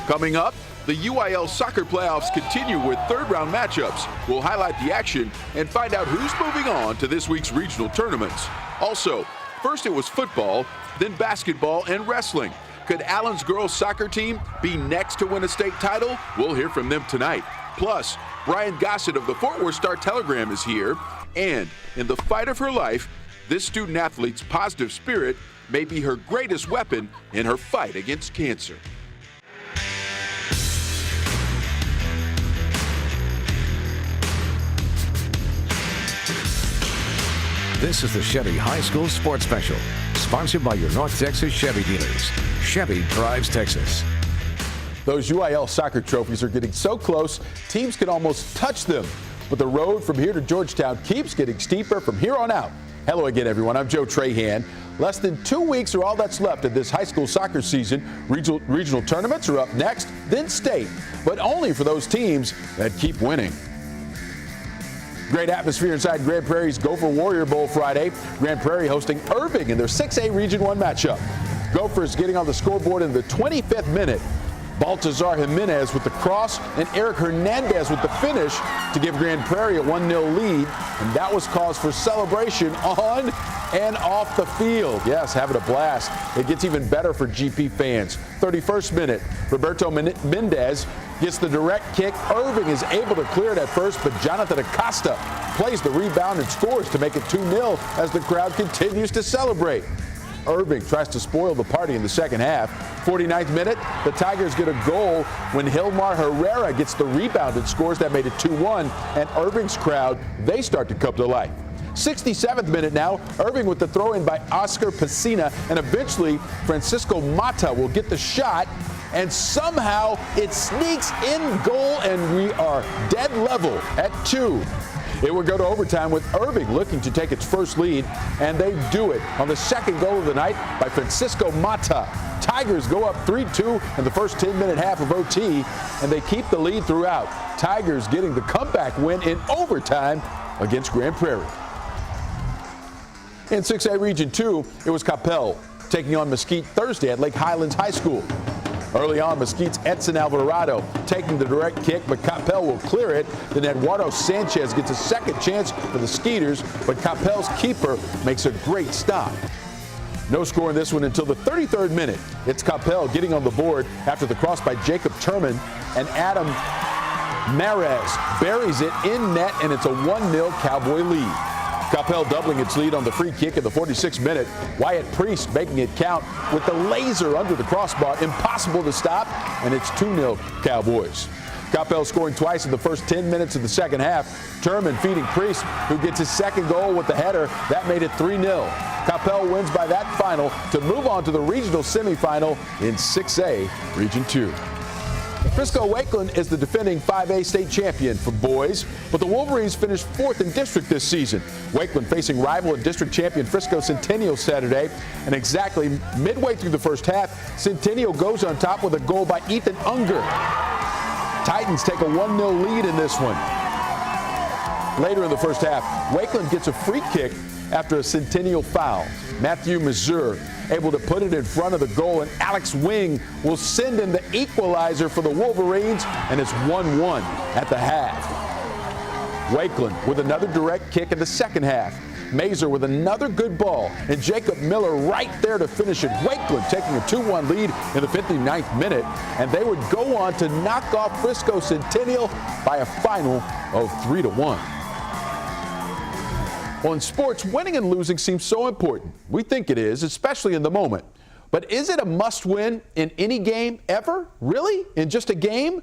Coming up, the UIL soccer playoffs continue with third-round matchups. We'll highlight the action and find out who's moving on to this week's regional tournaments. Also, first it was football, then basketball and wrestling. Could Allen's girls soccer team be next to win a state title? We'll hear from them tonight. Plus, Brian Gossett of the Fort Worth Star-Telegram is here. And in the fight of her life, this student-athlete's positive spirit may be her greatest weapon in her fight against cancer. This is the Chevy High School Sports Special, sponsored by your North Texas Chevy dealers. Chevy drives Texas. Those UIL soccer trophies are getting so close, teams can almost touch them. But the road from here to Georgetown keeps getting steeper from here on out. Hello again, everyone. I'm Joe Trahan. Less than 2 weeks are all that's left of this high school soccer season. Regional tournaments are up next, then state, but only for those teams that keep winning. Great atmosphere inside Grand Prairie's Gopher Warrior Bowl Friday. Grand Prairie hosting Irving in their 6A Region 1 matchup. Gophers getting on the scoreboard in the 25th minute. Baltazar Jimenez with the cross and Eric Hernandez with the finish to give Grand Prairie a 1-0 lead. And that was cause for celebration on and off the field. Yes, having a blast. It gets even better for GP fans. 31st minute, Roberto Mendez gets the direct kick. Irving is able to clear it at first, but Jonathan Acosta plays the rebound and scores to make it 2-0 as the crowd continues to celebrate. Irving tries to spoil the party in the second half. 49th minute, the Tigers get a goal when Hilmar Herrera gets the rebound and scores. That made it 2-1, and Irving's crowd, they start to come to life. 67th minute now, Irving with the throw-in by Oscar Pacina, and eventually Francisco Mata will get the shot, and somehow it sneaks in goal, and we are dead level at 2. It would go to overtime with Irving looking to take its first lead, and they do it on the second goal of the night by Francisco Mata. Tigers go up 3-2 in the first 10-minute half of OT, and they keep the lead throughout. Tigers getting the comeback win in overtime against Grand Prairie. In 6A Region 2, it was Coppell taking on Mesquite Thursday at Lake Highlands High School. Early on, Mesquite's Edson Alvarado taking the direct kick, but Coppell will clear it. Then Eduardo Sanchez gets a second chance for the Skeeters, but Coppell's keeper makes a great stop. No score in this one until the 33rd minute. It's Coppell getting on the board after the cross by Jacob Turman, and Adam Mares buries it in net, and it's a 1-0 Cowboy lead. Coppell doubling its lead on the free kick in the 46th minute. Wyatt Priest making it count with the laser under the crossbar. Impossible to stop, and it's 2-0 Cowboys. Coppell scoring twice in the first 10 minutes of the second half. Turman feeding Priest, who gets his second goal with the header. That made it 3-0. Coppell wins by that final to move on to the regional semifinal in 6A Region 2. Frisco Lakeland is the defending 5A state champion for boys, but the Wolverines finished 4th in district this season. Lakeland facing rival and district champion Frisco Centennial Saturday, and exactly midway through the first half, Centennial goes on top with a goal by Ethan Unger. Titans take a 1-0 lead in this one. Later in the first half, Lakeland gets a free kick after a Centennial foul. Matthew Mazur able to put it in front of the goal, and Alex Wing will send in the equalizer for the Wolverines, and it's 1-1 at the half. Lakeland with another direct kick in the second half. Mazur with another good ball, and Jacob Miller right there to finish it. Lakeland taking a 2-1 lead in the 59th minute, and they would go on to knock off Frisco Centennial by a final of 3-1. Well, in sports, winning and losing seems so important. We think it is, especially in the moment. But is it a must-win in any game ever? Really? In just a game?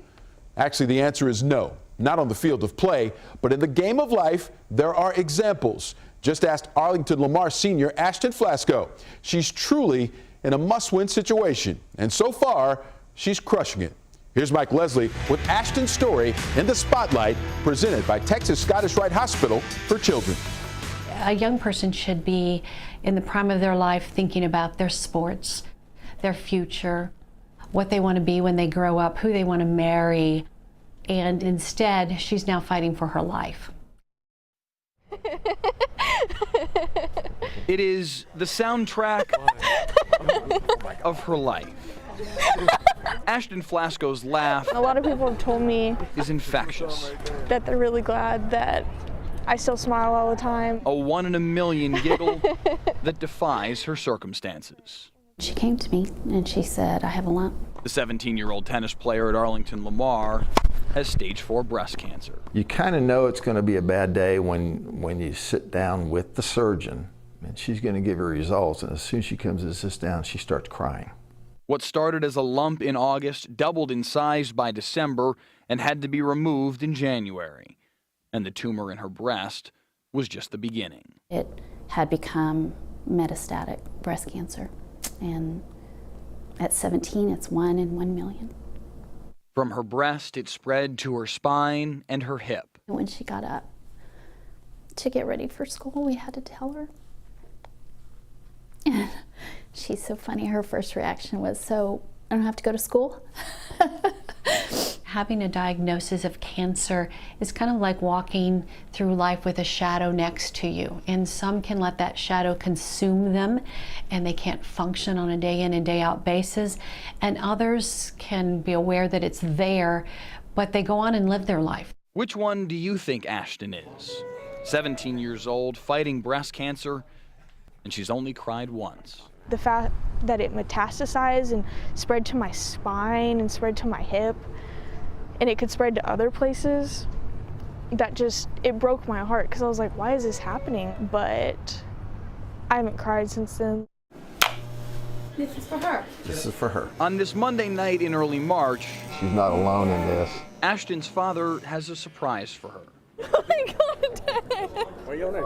Actually, the answer is no. Not on the field of play, but in the game of life, there are examples. Just asked Arlington Lamar senior Ashton Flasco. She's truly in a must-win situation, and so far, she's crushing it. Here's Mike Leslie with Ashton's story in the Spotlight, presented by Texas Scottish Rite Hospital for Children. A young person should be in the prime of their life thinking about their sports, their future, what they want to be when they grow up, who they want to marry, and instead, she's now fighting for her life. It is the soundtrack of her life. Ashton Flasco's laugh A lot of people have told me is infectious. that they're really glad that I still smile all the time. A 1 in a million giggle that defies her circumstances. She came to me and she said, I have a lump. The 17-year-old tennis player at Arlington Lamar has stage 4 breast cancer. You kind of know it's going to be a bad day when you sit down with the surgeon and she's going to give her results, and as soon as she comes and sits down, she starts crying. What started as a lump in August doubled in size by December and had to be removed in January. And the tumor in her breast was just the beginning. It had become metastatic breast cancer. And at 17, it's 1 in 1 million. From her breast, it spread to her spine and her hip. When she got up to get ready for school, we had to tell her. And she's so funny. Her first reaction was, so I don't have to go to school? Having a diagnosis of cancer is kind of like walking through life with a shadow next to you. And some can let that shadow consume them and they can't function on a day in and day out basis. And others can be aware that it's there, but they go on and live their life. Which one do you think Ashton is? 17 years old, fighting breast cancer, and she's only cried once. The fact that it metastasized and spread to my spine and spread to my hip, and it could spread to other places, it broke my heart, because I was like, why is this happening? But I haven't cried since then. This is for her. This is for her. On this Monday night in early March, She's not alone in this. Ashton's father has a surprise for her. Oh my God, Dad. Were you on there?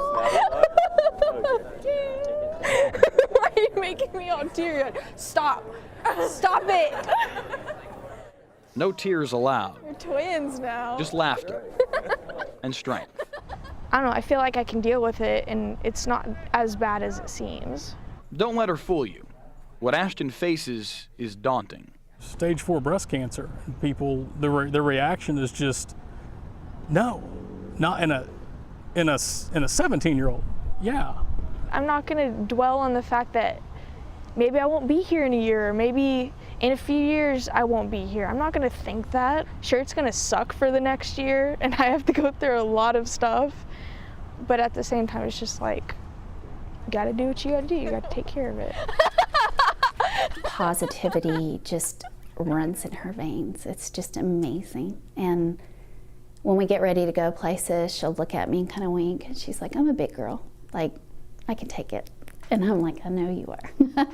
Why are you making me all teary-eyed? Stop. Stop it. No tears allowed, We're twins now. just laughter and strength. I don't know, I feel like I can deal with it, and it's not as bad as it seems. Don't let her fool you. What Ashton faces is daunting. Stage 4 breast cancer. People, their reaction is just, no, not in a 17-year-old. Yeah. I'm not gonna dwell on the fact that maybe I won't be here in a year, or maybe in a few years I won't be here. I'm not gonna think that. Sure, it's gonna suck for the next year, and I have to go through a lot of stuff, but at the same time, it's just like, you gotta do what you gotta do. You gotta take care of it. Positivity just runs in her veins. It's just amazing. And when we get ready to go places, she'll look at me and kind of wink, and she's like, I'm a big girl. Like, I can take it. And I'm like, I know you are.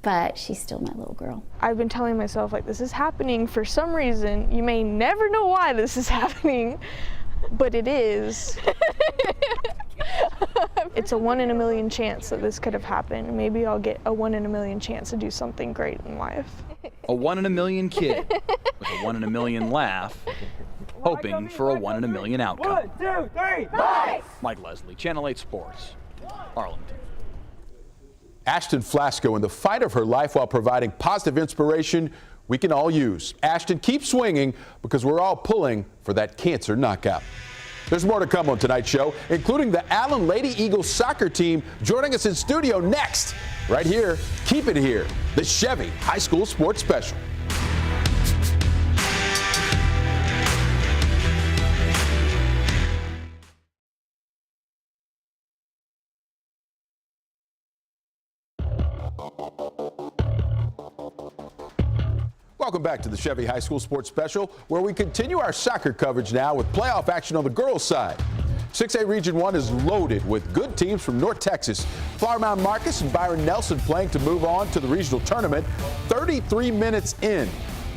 But she's still my little girl. I've been telling myself, like, this is happening for some reason. You may never know why this is happening, but it is. It's a 1 in a million chance that this could have happened. Maybe I'll get a 1 in a million chance to do something great in life. A 1 in a million kid with a 1 in a million laugh, hoping for a 1 in a million outcome. 1, 2, 3, fight! Mike Leslie, Channel 8 Sports, Arlington. Ashton Flasco in the fight of her life while providing positive inspiration we can all use. Ashton, keep swinging, because we're all pulling for that cancer knockout. There's more to come on tonight's show, including the Allen Lady Eagles soccer team joining us in studio next. Right here, keep it here, the Chevy High School Sports Special. Welcome back to the Chevy High School Sports Special, where we continue our soccer coverage now with playoff action on the girls' side. 6A Region 1 is loaded with good teams from North Texas. Flower Mound Marcus and Byron Nelson playing to move on to the regional tournament. 33 minutes in,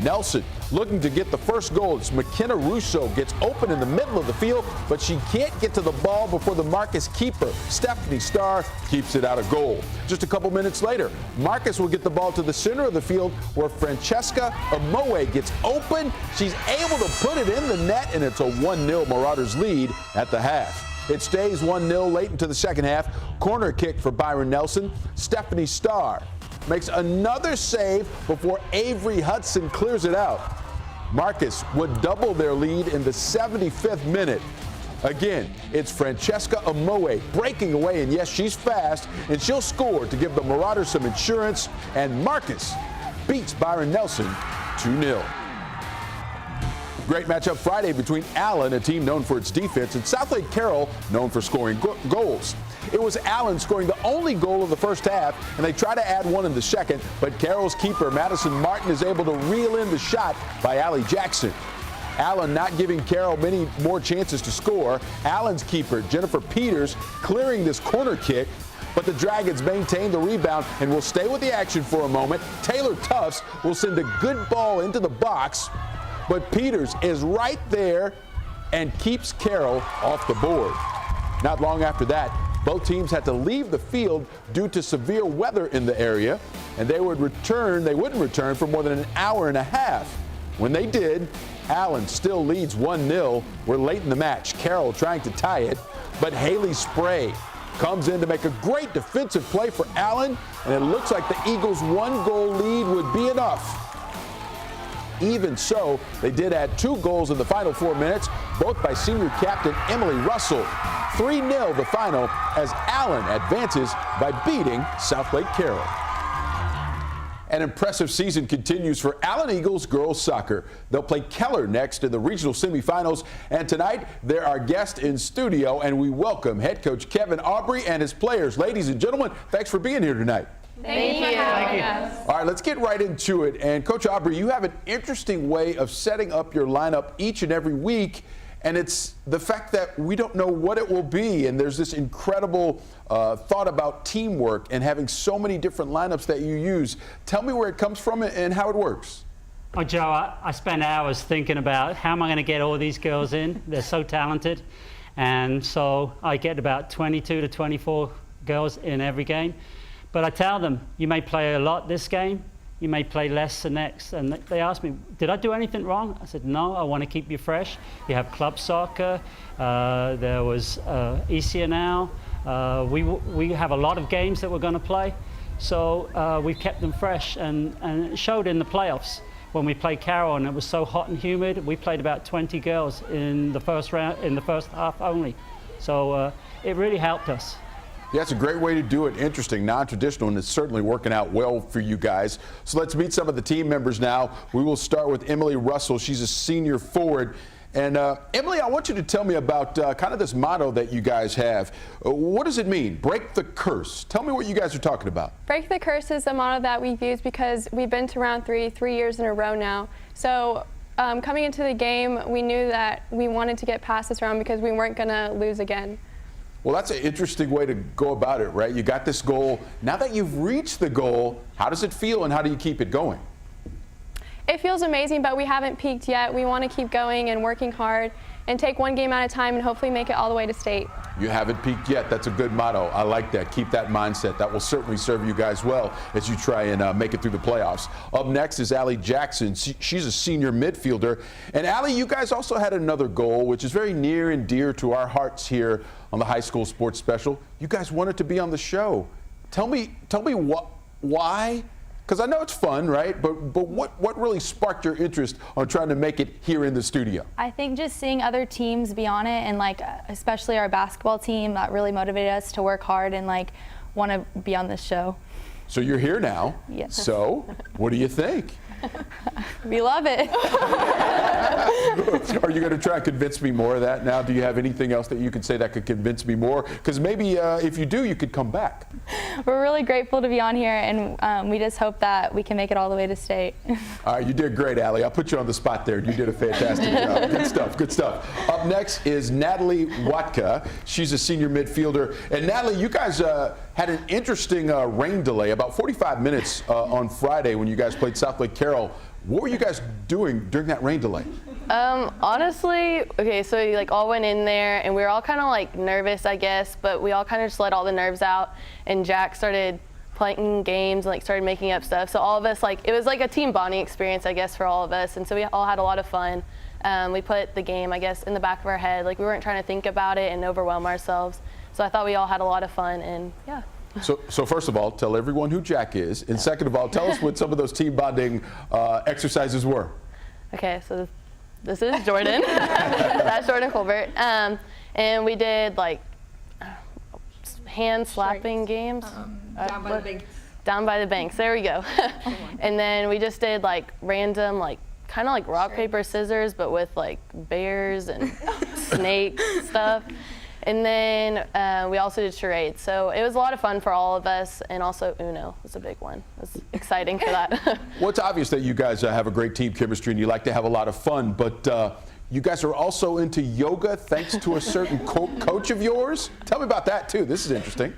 Nelson looking to get the first goal as McKenna Russo gets open in the middle of the field, but she can't get to the ball before the Marcus keeper, Stephanie Starr, keeps it out of goal. Just a couple minutes later, Marcus will get the ball to the center of the field where Francesca Amoe gets open. She's able to put it in the net, and it's a 1-0 Marauders lead at the half. It stays 1-0 late into the second half. Corner kick for Byron Nelson. Stephanie Starr makes another save before Avery Hudson clears it out. Marcus would double their lead in the 75th minute. Again, it's Francesca Amoe breaking away, and yes, she's fast, and she'll score to give the Marauders some insurance, and Marcus beats Byron Nelson 2-0. Great matchup Friday between Allen, a team known for its defense, and Southlake Carroll, known for scoring goals. It was Allen scoring the only goal of the first half, and they try to add one in the second, but Carroll's keeper, Madison Martin, is able to reel in the shot by Allie Jackson. Allen not giving Carroll many more chances to score. Allen's keeper, Jennifer Peters, clearing this corner kick, but the Dragons maintain the rebound and will stay with the action for a moment. Taylor Tufts will send a good ball into the box, but Peters is right there and keeps Carroll off the board. Not long after that, both teams had to leave the field due to severe weather in the area, and they wouldn't return for more than an hour and a half. When they did, Allen still leads 1-0. We're late in the match. Carroll trying to tie it, but Haley Spray comes in to make a great defensive play for Allen, and it looks like the Eagles' 1-goal lead would be enough. Even so, they did add 2 goals in the final 4 minutes, both by senior captain Emily Russell. 3-0 the final as Allen advances by beating Southlake Carroll. An impressive season continues for Allen Eagles girls soccer. They'll play Keller next in the regional semifinals, and tonight they're our guest in studio, and we welcome head coach Kevin Aubrey and his players. Ladies and gentlemen, thanks for being here tonight. Thank you for having us. All right, let's get right into it. And Coach Aubrey, you have an interesting way of setting up your lineup each and every week, and it's the fact that we don't know what it will be, and there's this incredible thought about teamwork and having so many different lineups that you use. Tell me where it comes from and how it works. Oh, Joe, I spend hours thinking about how am I going to get all these girls in. They're so talented, and so I get about 22 to 24 girls in every game. But I tell them, you may play a lot this game, you may play less the next. And they ask me, did I do anything wrong? I said, no, I want to keep you fresh. You have club soccer, there was ECNL. We have a lot of games that we're going to play. So we've kept them fresh, and it showed in the playoffs. When we played Carroll and it was so hot and humid, we played about 20 girls in the first round, in the first half only. So it really helped us. Yeah, it's a great way to do it. Interesting, non-traditional, and it's certainly working out well for you guys. So let's meet some of the team members now. We will start with Emily Russell. She's a senior forward. And Emily, I want you to tell me about kind of this motto that you guys have. What does it mean? Break the curse. Tell me what you guys are talking about. Break the curse is a motto that we've used because we've been to round 3 years in a row now. So coming into the game, we knew that we wanted to get past this round because we weren't going to lose again. Well, that's an interesting way to go about it, right? You got this goal. Now that you've reached the goal, how does it feel and how do you keep it going? It feels amazing, but we haven't peaked yet. We want to keep going and working hard and take one game at a time and hopefully make it all the way to state. You haven't peaked yet. That's a good motto. I like that. Keep that mindset. That will certainly serve you guys well as you try and make it through the playoffs. Up next is Allie Jackson. She's a senior midfielder. And Allie, you guys also had another goal, which is very near and dear to our hearts here on the High School Sports Special. You guys wanted to be on the show. Tell me why? Because I know it's fun, right? But what really sparked your interest on trying to make it here in the studio? I think just seeing other teams be on it, and like especially our basketball team, that really motivated us to work hard and like want to be on this show. So you're here now. Yes. So what do you think? We love it. Are you going to try and convince me more of that now? Do you have anything else that you can say that could convince me more? Because maybe if you do, you could come back. We're really grateful to be on here, and we just hope that we can make it all the way to state. All right, you did great, Allie. I'll put you on the spot there. You did a fantastic job. Good stuff, good stuff. Up next is Natalie Watka. She's a senior midfielder. And Natalie, you guys had an interesting rain delay, about 45 minutes on Friday when you guys played Southlake Carroll. What were you guys doing during that rain delay? Honestly, okay, so we like all went in there and we were all kind of like nervous, I guess, but we all kind of just let all the nerves out, and Jack started playing games and like started making up stuff. So all of us, like, it was like a team bonding experience, I guess, for all of us, and so we all had a lot of fun. We put the game, I guess, in the back of our head. Like, we weren't trying to think about it and overwhelm ourselves. So I thought we all had a lot of fun, and yeah. So first of all, tell everyone who Jack is, and second of all, tell us what some of those team bonding exercises were. Okay, so this is Jordan. That's Jordan Colbert. And we did like hand slapping games. down by the banks. There we go. And then we just did like random, like kind of like rock, paper, scissors, but with like bears and snakes stuff. And then we also did charades. So it was a lot of fun for all of us, and also Uno was a big one. It was exciting for that. Well, it's obvious that you guys have a great team chemistry and you like to have a lot of fun, but you guys are also into yoga thanks to a certain coach of yours. Tell me about that too. This is interesting.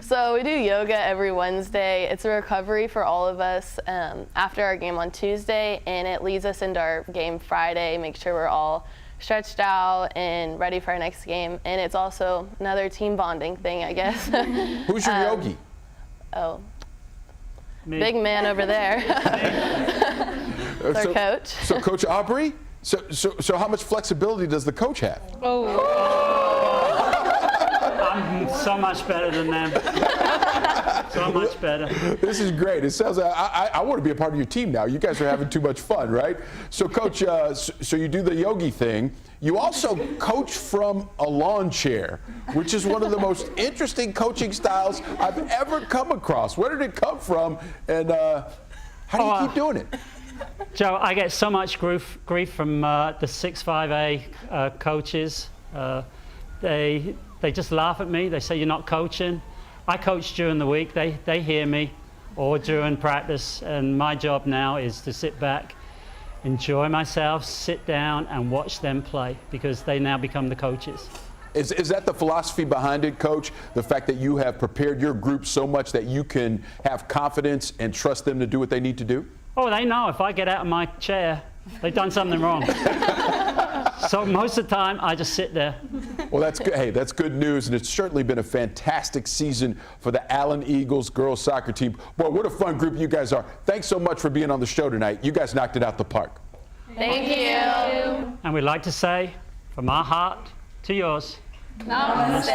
So we do yoga every Wednesday. It's a recovery for all of us after our game on Tuesday, and it leads us into our game Friday, make sure we're all stretched out and ready for our next game. And it's also another team bonding thing, I guess. Who's your yogi? Oh, me. Big man over there. Our coach. So Coach Aubrey? So how much flexibility does the coach have? I'm so much better than them. So much better. This is great. It sounds like I want to be a part of your team now. You guys are having too much fun, right? So, Coach, so you do the yogi thing. You also coach from a lawn chair, which is one of the most interesting coaching styles I've ever come across. Where did it come from, and how do you keep doing it? Joe, I get so much grief from the 6'5" coaches. They just laugh at me. They say, "You're not coaching." I coach during the week. They hear me, or during practice, and my job now is to sit back, enjoy myself, sit down, and watch them play, because they now become the coaches. Is that the philosophy behind it, Coach? The fact that you have prepared your group so much that you can have confidence and trust them to do what they need to do? Oh, they know if I get out of my chair, they've done something wrong. So most of the time, I just sit there. Well, that's good. Hey, that's good news, and it's certainly been a fantastic season for the Allen Eagles girls soccer team. Boy, what a fun group you guys are. Thanks so much for being on the show tonight. You guys knocked it out the park. Thank you. And we'd like to say, from our heart to yours, Namaste.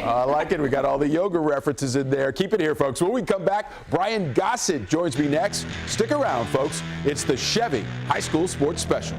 I like it. We got all the yoga references in there. Keep it here, folks. When we come back, Brian Gossett joins me next. Stick around, folks. It's the Chevy High School Sports Special.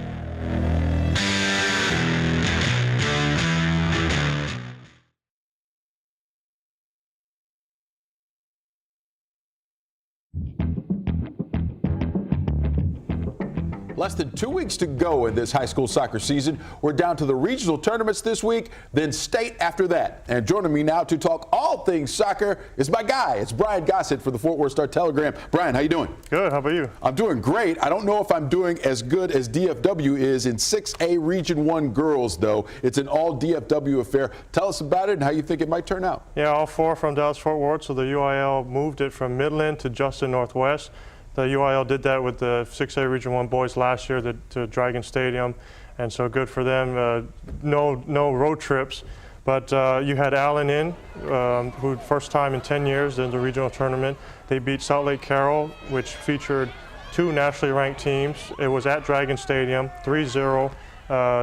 Less than 2 weeks to go in this high school soccer season. We're down to the regional tournaments this week, then state after that. And joining me now to talk all things soccer is my guy. It's Brian Gossett for the Fort Worth Star-Telegram. Brian, how you doing? Good. How about you? I'm doing great. I don't know if I'm doing as good as DFW is in 6A Region 1 girls, though. It's an all DFW affair. Tell us about it and how you think it might turn out. Yeah, all four from Dallas-Fort Worth, so the UIL moved it from Midland to Justin Northwest. The UIL did that with the 6A Region 1 boys last year to Dragon Stadium, and so good for them. No road trips, but you had Allen in, who first time in 10 years in the regional tournament. They beat Salt Lake Carroll, which featured two nationally ranked teams. It was at Dragon Stadium, 3-0.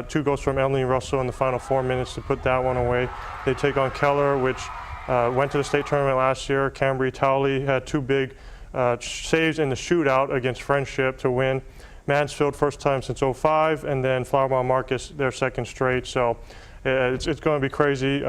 2 goals from Emily Russell in the final 4 minutes to put that one away. They take on Keller, which went to the state tournament last year. Cambry Towley had 2 big saves in the shootout against Friendship to win. Mansfield first time since 05, and then Flower Marcus their second straight. So it's going to be crazy.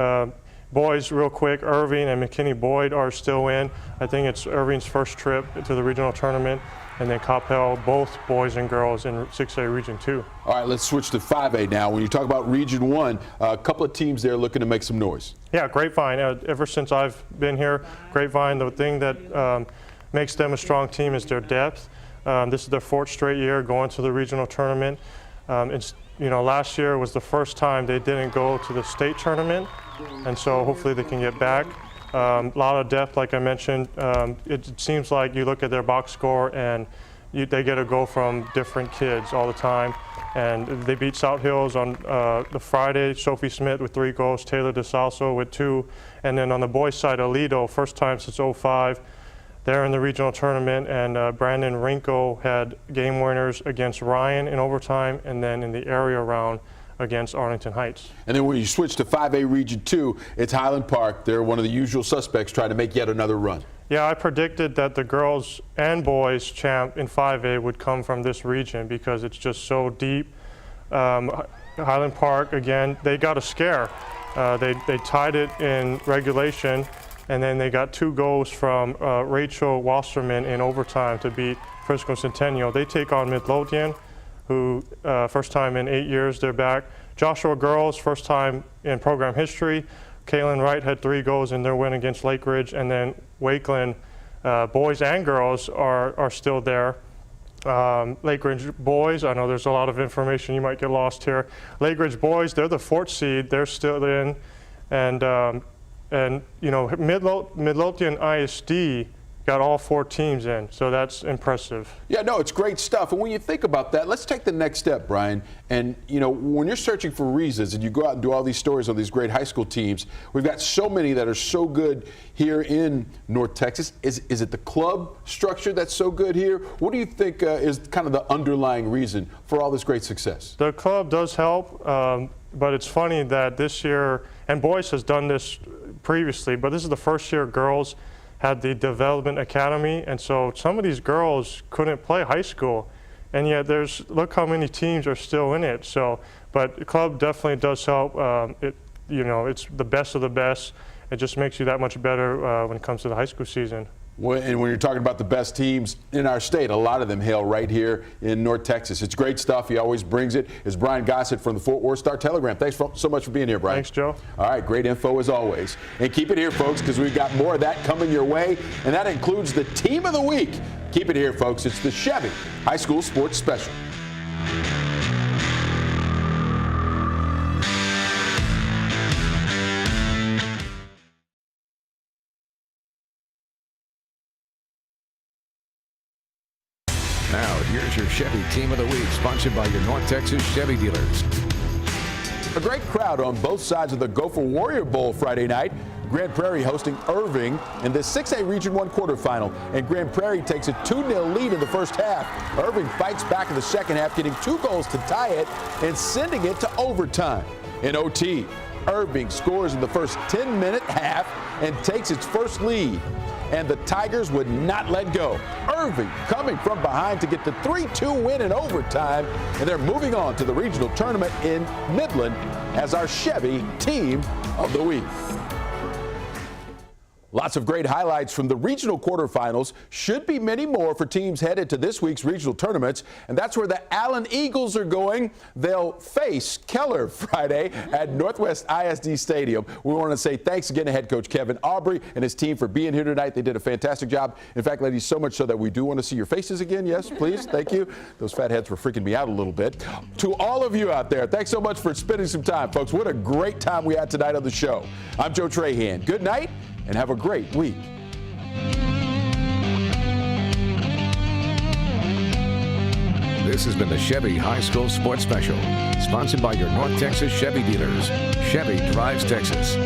Boys, real quick, Irving and McKinney Boyd are still in. I think it's Irving's first trip to the regional tournament, and then Coppell, both boys and girls in 6A Region 2. All right, let's switch to 5A now. When you talk about Region 1, a couple of teams there looking to make some noise. Yeah, Grapevine. Ever since I've been here, Grapevine, the thing that makes them a strong team is their depth. This is their 4th straight year going to the regional tournament. Last year was the first time they didn't go to the state tournament, and so hopefully they can get back. A lot of depth, like I mentioned. It seems like you look at their box score and they get a goal from different kids all the time. And they beat South Hills on the Friday. Sophie Smith with 3 goals, Taylor DeSalso with 2. And then on the boys' side, Aledo, first time since 05. They're in the regional tournament, and Brandon Rinko had game winners against Ryan in overtime, and then in the area round against Arlington Heights. And then when you switch to 5A Region 2, it's Highland Park. They're one of the usual suspects trying to make yet another run. Yeah, I predicted that the girls and boys champ in 5A would come from this region because it's just so deep. Highland Park, again, they got a scare. They tied it in regulation. And then they got 2 goals from Rachel Wasserman in overtime to beat Frisco Centennial. They take on Midlothian, who first time in 8 years they're back. Joshua girls, first time in program history. Kaylin Wright had 3 goals in their win against Lake Ridge. And then Lakeland, boys and girls are still there. Lake Ridge boys, I know there's a lot of information, you might get lost here. Lake Ridge boys, they're the 4th seed, they're still in. And you know, Midlothian ISD got all 4 teams in, so that's impressive. Yeah, no, it's great stuff. And when you think about that, let's take the next step, Brian. And, you know, when you're searching for reasons and you go out and do all these stories on these great high school teams, we've got so many that are so good here in North Texas. Is it the club structure that's so good here? What do you think is kind of the underlying reason for all this great success? The club does help, but it's funny that this year, and boys has done this previously, but this is the first year girls had the development academy, and so some of these girls couldn't play high school, and yet look how many teams are still in it. So, but the club definitely does help. You know, it's the best of the best. It just makes you that much better when it comes to the high school season. And when you're talking about the best teams in our state, a lot of them hail right here in North Texas. It's great stuff. He always brings it. It's Brian Gossett from the Fort Worth Star-Telegram. Thanks so much for being here, Brian. Thanks, Joe. All right, great info as always. And keep it here, folks, because we've got more of that coming your way, and that includes the Team of the Week. Keep it here, folks. It's the Chevy High School Sports Special. Now, here's your Chevy Team of the Week, sponsored by your North Texas Chevy dealers. A great crowd on both sides of the Gopher Warrior Bowl Friday night. Grand Prairie hosting Irving in the 6A Region 1 quarterfinal, and Grand Prairie takes a 2-0 lead in the first half. Irving fights back in the second half, getting 2 goals to tie it and sending it to overtime. In OT, Irving scores in the first 10-minute half and takes its first lead. And the Tigers would not let go. Irving coming from behind to get the 3-2 win in overtime, and they're moving on to the regional tournament in Midland as our Chevy Team of the Week. Lots of great highlights from the regional quarterfinals. Should be many more for teams headed to this week's regional tournaments, and that's where the Allen Eagles are going. They'll face Keller Friday at Northwest ISD Stadium. We want to say thanks again to head coach Kevin Aubrey and his team for being here tonight. They did a fantastic job. In fact, ladies, so much so that we do want to see your faces again. Yes, please. Thank you. Those fat heads were freaking me out a little bit. To all of you out there, thanks so much for spending some time, folks. What a great time we had tonight on the show. I'm Joe Trahan. Good night and have a great week. This has been the Chevy High School Sports Special, sponsored by your North Texas Chevy dealers. Chevy drives Texas.